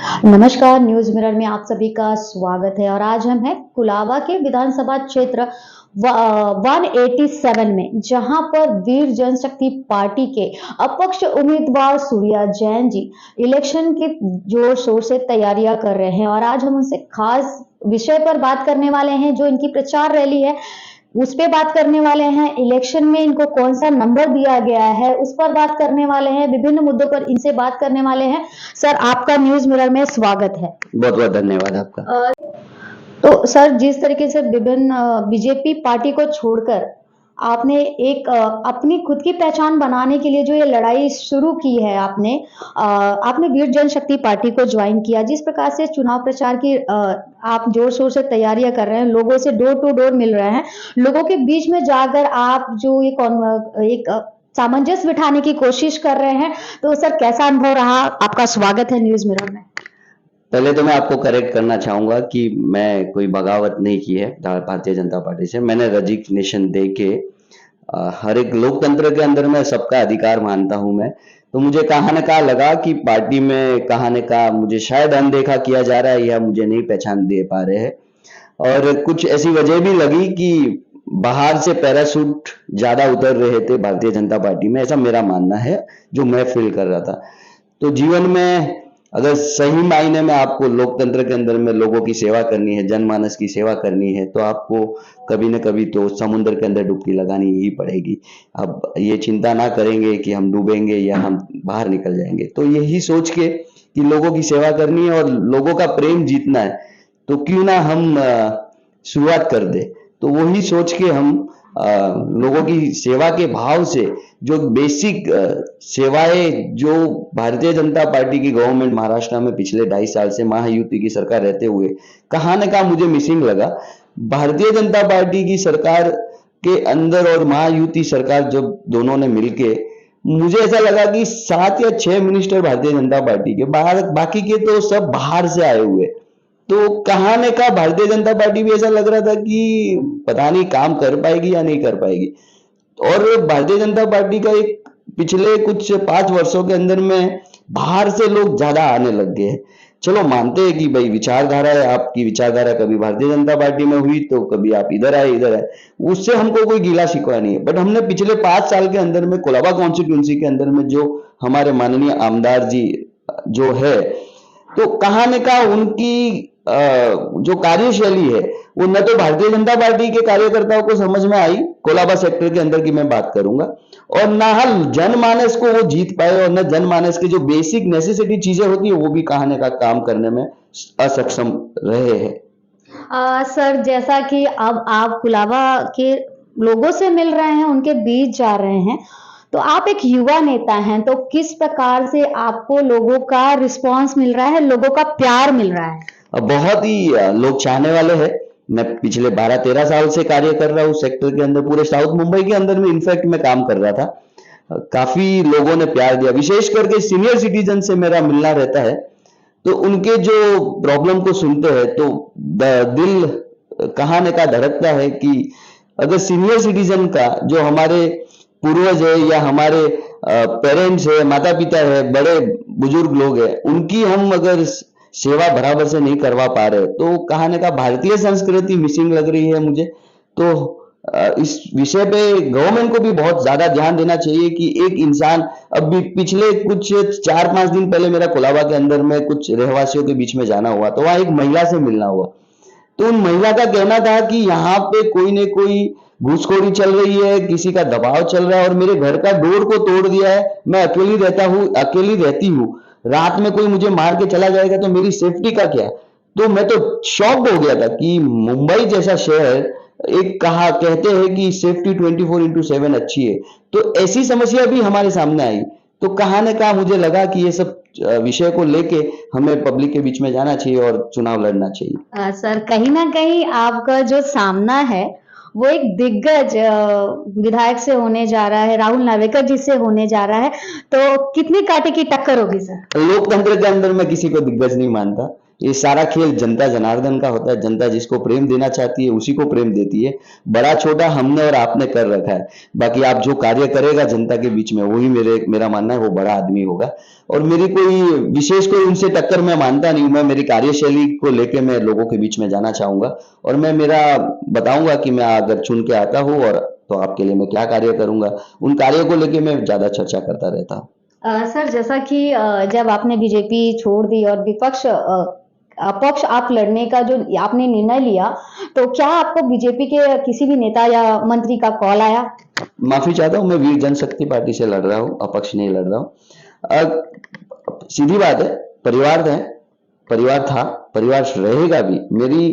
नमस्कार, news mirror में आप सभी का स्वागत है और आज हम हैं कुलाबा के विधानसभा क्षेत्र 187 में, जहां पर वीर जनशक्ति पार्टी के अपक्ष उम्मीदवार सूर्या जैन जी इलेक्शन की जोर शोर से तैयारियां कर रहे हैं और आज हम उनसे खास विषय पर बात करने वाले हैं। जो इनकी प्रचार रैली है उस पे बात करने वाले हैं, इलेक्शन में इनको कौन सा नंबर दिया गया है उस पर बात करने वाले हैं, विभिन्न मुद्दों पर इनसे बात करने वाले हैं। सर, आपका न्यूज़ मिरर में स्वागत है। बहुत बहुत धन्यवाद आपका। तो सर, जिस तरीके से विभिन्न बीजेपी पार्टी को छोड़कर आपने एक अपनी खुद की पहचान बनाने के लिए जो ये लड़ाई शुरू की है, आपने वीर जनशक्ति पार्टी को ज्वाइन किया। जिस प्रकार से चुनाव प्रचार की आप जोर शोर से तैयारियां कर रहे हैं, लोगों से डोर टू डोर मिल रहे हैं, लोगों के बीच में जाकर आप जो एक सामंजस्य बिठाने की कोशिश कर रहे हैं, तो सर कैसा अनुभव रहा? आपका स्वागत है न्यूज़ मिरर में। पहले तो मैं आपको करेक्ट करना चाहूंगा कि मैं कोई बगावत नहीं की है भारतीय जनता पार्टी से। मैंने रेजिग्नेशन दे के हर एक लोकतंत्र के अंदर मैं सबका अधिकार मानता हूं मैं। तो मुझे कहाँ न कहाँ लगा कि पार्टी में कहाँ न कहाँ मुझे शायद अनदेखा किया जा रहा है या मुझे नहीं पहचान दे पा रहे हैं। और कुछ ऐसी वजह भी लगी कि बाहर से पैराशूट ज्यादा उतर रहे थे भारतीय जनता पार्टी में, ऐसा मेरा मानना है जो मैं फील कर रहा था। तो जीवन में अगर सही मायने में आपको लोकतंत्र के अंदर में लोगों की सेवा करनी है, जनमानस की सेवा करनी है, तो आपको कभी न कभी तो समुद्र के अंदर डुबकी लगानी ही पड़ेगी। अब ये चिंता ना करेंगे कि हम डूबेंगे या हम बाहर निकल जाएंगे, तो यही सोच के कि लोगों की सेवा करनी है और लोगों का प्रेम जीतना है, तो क्यों ना हम शुरुआत कर दे। तो वही सोच के हम लोगों की सेवा के भाव से जो बेसिक सेवाएं जो भारतीय जनता पार्टी की गवर्नमेंट महाराष्ट्र में पिछले 2.5 साल से महायुति की सरकार रहते हुए कहाँ न कहाँ मुझे मिसिंग लगा। भारतीय जनता पार्टी की सरकार के अंदर और महायुति सरकार जब दोनों ने मिलके, मुझे ऐसा लगा कि 7 या 6 मिनिस्टर भारतीय जनता पार्टी के, बाकी के तो सब बाहर से आए हुए। तो कहाँ ने कहा भारतीय जनता पार्टी भी ऐसा लग रहा था कि पता नहीं काम कर पाएगी या नहीं कर पाएगी। और भारतीय जनता पार्टी का एक पिछले कुछ 5 वर्षों के अंदर में बाहर से लोग ज्यादा आने लग गए हैं। चलो मानते हैं कि भाई विचारधारा है, आपकी विचारधारा कभी भारतीय जनता पार्टी में हुई तो कभी आप इधर आए, उससे हमको कोई गिला शिकवा नहीं है। बट हमने पिछले 5 साल के अंदर में कोलाबा कॉन्स्टिट्यूंसी के अंदर में जो हमारे माननीय आमदार जी जो है, तो कहाँ ने कहा उनकी जो कार्यशैली है वो न तो भारतीय जनता पार्टी के कार्यकर्ताओं को समझ में आई, कोलाबा सेक्टर के अंदर की मैं बात करूंगा, और ना हल जनमानस को वो जीत पाए, और न जनमानस की जो बेसिक नेसेसिटी चीजें होती है वो भी कहाँ न कहाँ काम करने में असक्षम रहे हैं। सर, जैसा कि अब आप कुलाबा के लोगों से मिल रहे हैं, उनके बीच जा रहे हैं, तो आप एक युवा नेता हैं, तो किस प्रकार से आपको लोगों का रिस्पांस मिल रहा है, लोगों का प्यार मिल रहा है? बहुत ही लोग चाहने वाले हैं। मैं पिछले 12-13 साल से कार्य कर रहा हूँ सेक्टर के अंदर, पूरे साउथ मुंबई के अंदर में इनफैक्ट मैं काम कर रहा था। काफी लोगों ने प्यार दिया, विशेष करके सीनियर सिटीजन से मेरा मिलना रहता है, तो उनके जो प्रॉब्लम को सुनते हैं तो दिल कहाँ न कहाँ धड़कता है कि अगर सीनियर सिटीजन का जो हमारे पूर्वज है या हमारे पेरेंट्स है, माता पिता है, बड़े बुजुर्ग लोग हैं, उनकी हम अगर सेवा बराबर से नहीं करवा पा रहे, तो कहाँ न कहाँ भारतीय संस्कृति मिसिंग लग रही है मुझे। तो इस विषय पे गवर्नमेंट को भी बहुत ज्यादा ध्यान देना चाहिए कि एक इंसान, अभी पिछले कुछ 4-5 दिन पहले मेरा कोलाबा के अंदर में कुछ रहवासियों के बीच में जाना हुआ, तो वहां एक महिला से मिलना हुआ। तो उन महिला का कहना था कि यहाँ पे कोई न कोई घूसखोरी चल रही है, किसी का दबाव चल रहा है, और मेरे घर का डोर को तोड़ दिया है, मैं अकेली अकेली रहती हूँ, रात में कोई मुझे मार के चला जाएगा तो मेरी सेफ्टी का क्या। तो मैं तो शॉक्ड हो गया था कि मुंबई जैसा शहर, एक कहा कहते हैं कि सेफ्टी 24/7 अच्छी है, तो ऐसी समस्या भी हमारे सामने आई। तो कहाँ न कहाँ मुझे लगा कि ये सब विषय को लेके हमें पब्लिक के बीच में जाना चाहिए और चुनाव लड़ना चाहिए। सर, कहीं न कहीं आपका जो सामना है, वो एक दिग्गज विधायक से होने जा रहा है, राहुल नार्वेकर जी से होने जा रहा है, तो कितनी कांटे की टक्कर होगी सर? लोकतंत्र के अंदर मैं किसी को दिग्गज नहीं मानता, ये सारा खेल जनता जनार्दन का होता है। जनता जिसको प्रेम देना चाहती है उसी को प्रेम देती है। बड़ा छोटा हमने और आपने कर रखा है। बाकी आप जो कार्य करेगा जनता के बीच में वही मेरा मानना है वो बड़ा आदमी होगा। और मेरी कोई विशेष कोई उनसे टक्कर मैं मानता नहीं हूं। मैं मेरी कार्यशैली को लेके मैं लोगों के बीच में जाना चाहूंगा और मैं मेरा बताऊंगा कि मैं अगर चुन के आता हूं और तो आपके लिए मैं क्या कार्य करूंगा। उन कार्यों को लेके मैं ज्यादा चर्चा करता रहता हूँ। सर जैसा कि जब आपने बीजेपी छोड़ दी और विपक्ष अपक्ष आप लड़ने का जो आपने निर्णय लिया, तो क्या आपको बीजेपी के किसी भी नेता या मंत्री का कॉल आया? माफी चाहता हूँ, मैं वीर जनशक्ति पार्टी से लड़ रहा हूँ, अपक्ष नहीं लड़ रहा हूँ। सीधी बात है, परिवार है, परिवार था, परिवार रहेगा भी। मेरी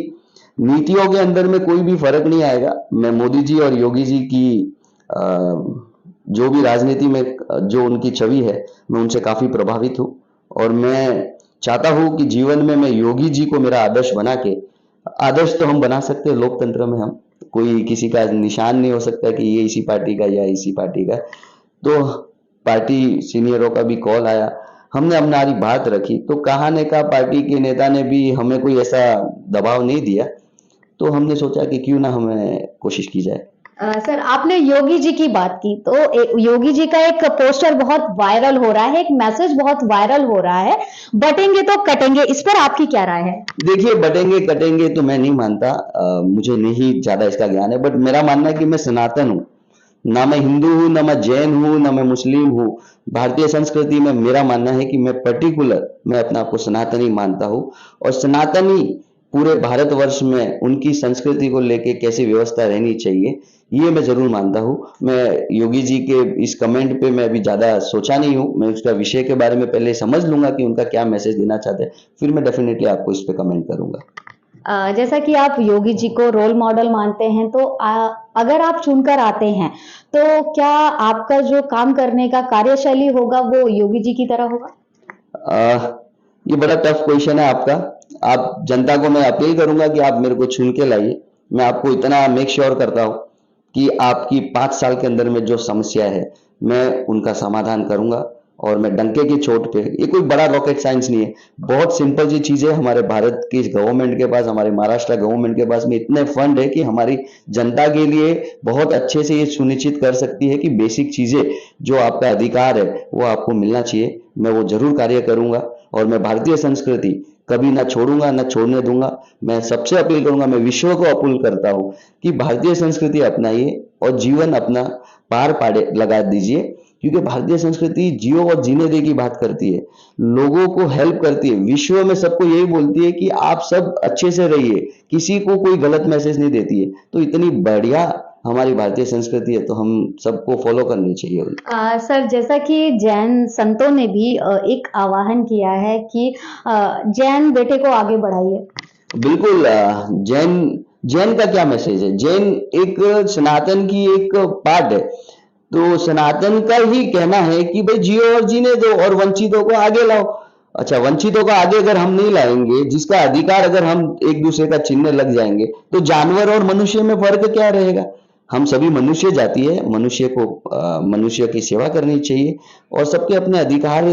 नीतियों के अंदर में कोई भी फर्क नहीं आएगा। मैं मोदी जी और योगी जी की अ, जो भी राजनीति में जो उनकी छवि है मैं उनसे काफी प्रभावित हूँ और मैं चाहता हूँ कि जीवन में मैं योगी जी को मेरा आदर्श बना के, आदर्श तो हम बना सकते हैं लोकतंत्र में, हम कोई किसी का निशान नहीं हो सकता कि ये इसी पार्टी का या इसी पार्टी का। तो पार्टी सीनियरों का भी कॉल आया, हमने हमारी बात रखी, तो कहा ने का पार्टी के नेता ने भी हमें कोई ऐसा दबाव नहीं दिया। तो हमने सोचा कि क्यों ना हमें कोशिश की जाए। सर आपने योगी जी की बात की तो योगी जी का एक पोस्टर बहुत वायरल हो रहा है, एक मैसेज बहुत वायरल हो रहा है, बटेंगे तो कटेंगे, इस पर आपकी क्या राय है? देखिए, बटेंगे कटेंगे तो मैं नहीं मानता। मुझे नहीं ज्यादा इसका ज्ञान है, बट मेरा मानना है कि मैं सनातन हूँ। ना मैं हिंदू हूँ, ना मैं जैन हूँ, ना मैं मुस्लिम हूँ। भारतीय संस्कृति में मेरा मानना है कि मैं अपने आप को सनातनी मानता हूँ। और सनातनी पूरे भारतवर्ष में उनकी संस्कृति को लेके कैसी व्यवस्था रहनी चाहिए ये मैं जरूर मानता हूँ। मैं योगी जी के इस कमेंट पे मैं अभी ज्यादा सोचा नहीं हूँ। मैं उसका विषय के बारे में पहले समझ लूंगा कि उनका क्या मैसेज देना चाहते हैं, फिर मैं डेफिनेटली आपको इस पे कमेंट करूंगा। जैसा कि आप योगी जी को रोल मॉडल मानते हैं तो अगर आप चुनकर आते हैं तो क्या आपका जो काम करने का कार्यशैली होगा वो योगी जी की तरह होगा? आ, ये बड़ा टफ क्वेश्चन है आपका। आप जनता को मैं अपील करूंगा कि आप मेरे को चुन के लाइए। मैं आपको इतना मेक श्योर करता हूँ कि आपकी 5 साल के अंदर में जो समस्या है मैं उनका समाधान करूंगा। और मैं डंके की चोट पे, ये कोई बड़ा रॉकेट साइंस नहीं है, बहुत सिंपल सी चीज है। हमारे भारत की गवर्नमेंट के पास, हमारे महाराष्ट्र गवर्नमेंट के पास में इतने फंड है कि हमारी जनता के लिए बहुत अच्छे से ये सुनिश्चित कर सकती है कि बेसिक चीजें जो आपका अधिकार है वो आपको मिलना चाहिए। मैं वो जरूर कार्य करूंगा और मैं भारतीय संस्कृति कभी ना छोड़ूंगा ना छोड़ने दूंगा। मैं सबसे अपील करूंगा, मैं विश्व को अपील करता हूं कि भारतीय संस्कृति अपनाइए और जीवन अपना पार पाड़े लगा दीजिए। क्योंकि भारतीय संस्कृति जियो और जीने दे की बात करती है, लोगों को हेल्प करती है, विश्व में सबको यही बोलती है कि आप सब अच्छे से रहिए, किसी को कोई गलत मैसेज नहीं देती है। तो इतनी बढ़िया हमारी भारतीय संस्कृति है तो हम सबको फॉलो करनी चाहिए। सर जैसा कि जैन संतों ने भी एक आह्वान किया है कि जैन बेटे को आगे बढ़ाइए। बिल्कुल। जैन जैन का क्या मैसेज है? जैन एक सनातन की एक पार्ट है। तो सनातन का ही कहना है कि भाई जियो और जीने दो और वंचितों को आगे लाओ। अच्छा, वंचितों को आगे अगर हम नहीं लाएंगे, जिसका अधिकार अगर हम एक दूसरे का छीनने लग जाएंगे, तो जानवर और मनुष्य में फर्क क्या रहेगा? हम सभी मनुष्य जाति है, मनुष्य को मनुष्य की सेवा करनी चाहिए और सबके अपने अधिकार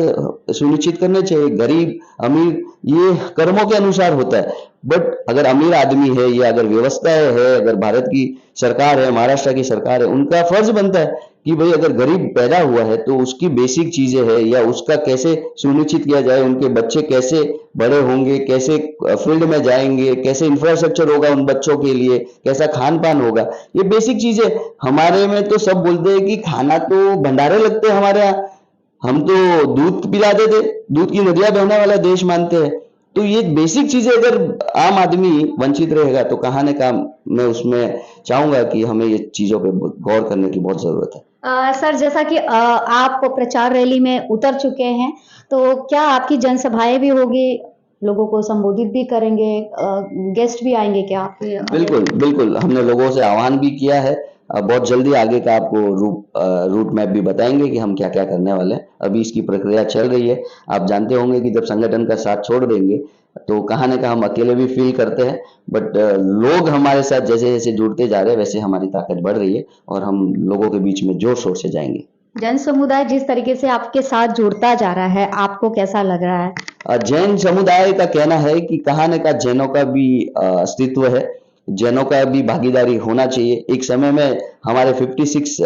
सुनिश्चित करने चाहिए। गरीब अमीर ये कर्मों के अनुसार होता है। बट अगर अमीर आदमी है या अगर व्यवस्था है, अगर भारत की सरकार है, महाराष्ट्र की सरकार है, उनका फर्ज बनता है कि भाई अगर गरीब पैदा हुआ है तो उसकी बेसिक चीजें है या उसका कैसे सुनिश्चित किया जाए, उनके बच्चे कैसे बड़े होंगे, कैसे फील्ड में जाएंगे, कैसे इंफ्रास्ट्रक्चर होगा उन बच्चों के लिए, कैसा खान पान होगा, ये बेसिक चीजें। हमारे में तो सब बोलते हैं कि खाना तो भंडारे लगते हैं हमारे यहाँ, हम तो दूध पिलाते थे, दूध की नदियां बहने वाला देश मानते हैं। तो ये बेसिक चीजें अगर आम आदमी वंचित रहेगा तो कहाँ न कहाँ मैं उसमें चाहूंगा कि हमें ये चीजों पे गौर करने की बहुत जरूरत है। सर जैसा कि आप प्रचार रैली में उतर चुके हैं, तो क्या आपकी जनसभाएं भी होगी, लोगों को संबोधित भी करेंगे, गेस्ट भी आएंगे क्या आपके? बिल्कुल बिल्कुल, हमने लोगों से आह्वान भी किया है। बहुत जल्दी आगे का आपको रूट मैप भी बताएंगे कि हम क्या क्या करने वाले हैं। अभी इसकी प्रक्रिया चल रही है। आप जानते होंगे कि जब संगठन का साथ छोड़ देंगे तो कहाँ न कहाँ हम अकेले भी फील करते हैं। बट लोग हमारे साथ जैसे जैसे जुड़ते जा रहे हैं वैसे हमारी ताकत बढ़ रही है और हम लोगों के बीच में जोर शोर से जाएंगे। जैन समुदाय जिस तरीके से आपके साथ जुड़ता जा रहा है, आपको कैसा लग रहा है? जैन समुदाय का कहना है कि कहाँ न कहाँ जैनों का भी अस्तित्व है, जैनों का भी भागीदारी होना चाहिए। एक समय में हमारे 56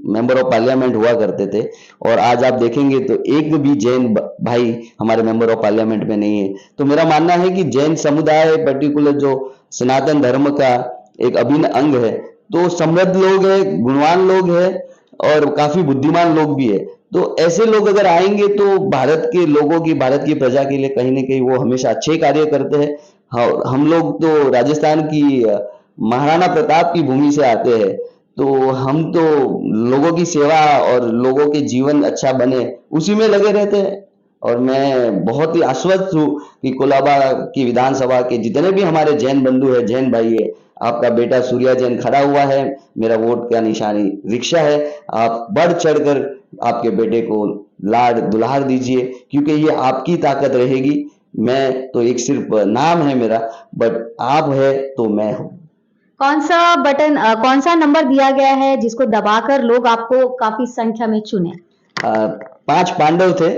मेंबर ऑफ पार्लियामेंट हुआ करते थे और आज आप देखेंगे तो एक भी जैन भाई हमारे मेंबर ऑफ पार्लियामेंट में नहीं है। तो मेरा मानना है कि जैन समुदाय पर्टिकुलर जो सनातन धर्म का एक अभिन्न अंग है, तो समृद्ध लोग हैं, गुणवान लोग हैं और काफी बुद्धिमान लोग भी है। तो ऐसे लोग अगर आएंगे तो भारत के लोगों की, भारत की प्रजा के लिए कहीं न कहीं वो हमेशा अच्छे कार्य करते हैं। हाँ, हम लोग तो राजस्थान की महाराणा प्रताप की भूमि से आते हैं, तो हम तो लोगों की सेवा और लोगों के जीवन अच्छा बने उसी में लगे रहते हैं। और मैं बहुत ही आश्वस्त हूँ कि कोलाबा की विधानसभा के जितने भी हमारे जैन बंधु है, जैन भाई है, आपका बेटा सूर्या जैन खड़ा हुआ है, मेरा वोट का निशानी रिक्शा है। आप बढ़ चढ़कर आपके बेटे को लाड दुलार दीजिए, क्योंकि ये आपकी ताकत रहेगी। मैं तो एक सिर्फ नाम है मेरा, बट आप है तो मैं हूँ। कौन सा नंबर दिया गया है जिसको दबाकर लोग आपको काफ़ी संख्या में चुनें? 5 पांडव थे,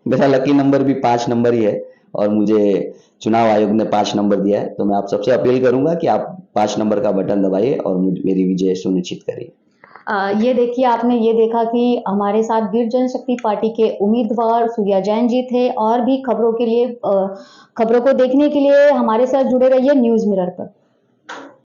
मेरा लकी नंबर भी 5 नंबर ही है और मुझे चुनाव आयोग ने 5 नंबर दिया है। तो मैं आप सबसे अपील करूंगा कि आप 5 नंबर का बटन दबाइए और मेरी विजय सुनिश्चित करिए। ये देखिए आपने ये देखा कि हमारे साथ वीर जनशक्ति पार्टी के उम्मीदवार सूर्या जैन जी थे और भी खबरों के लिए खबरों को देखने के लिए हमारे साथ जुड़े रहिए न्यूज़ मिरर पर।